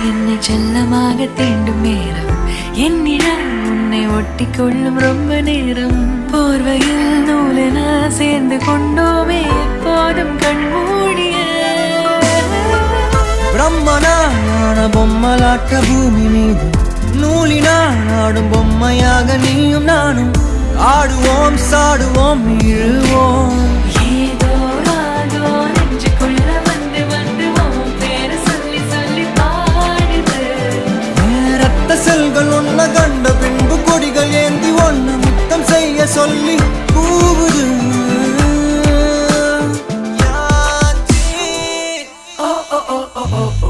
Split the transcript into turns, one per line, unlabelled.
என்னை செல்லமாக தீண்டும் நேரம் என்னிடம் உன்னை ஒட்டிக்கொள்ளும் ரொம்ப நேரம் போர்வையில் நூலென சேர்ந்து கொண்டோமே எப்போதும் கண்மூடிய
பிரம்மனான பொம்மலாட்ட பூமி மீது நூலினால் ஆடும் பொம்மையாக நீயும் நானும் ஆடுவோம் சாடுவோம் இழுவோம்
ஏதோ ஆதோ நெஞ்சுக்குள்ள வந்து வந்து உன் பேரை சொல்லி சொல்லி பாடுது
ரத்த செல்கள் ஒன்ன கண்ட பின்பு கொடிகள் ஏந்தி ஒன்ன முத்தம் செய்ய சொல்லி கூவுது
ஓ ஓ ஓ ஓ ஓ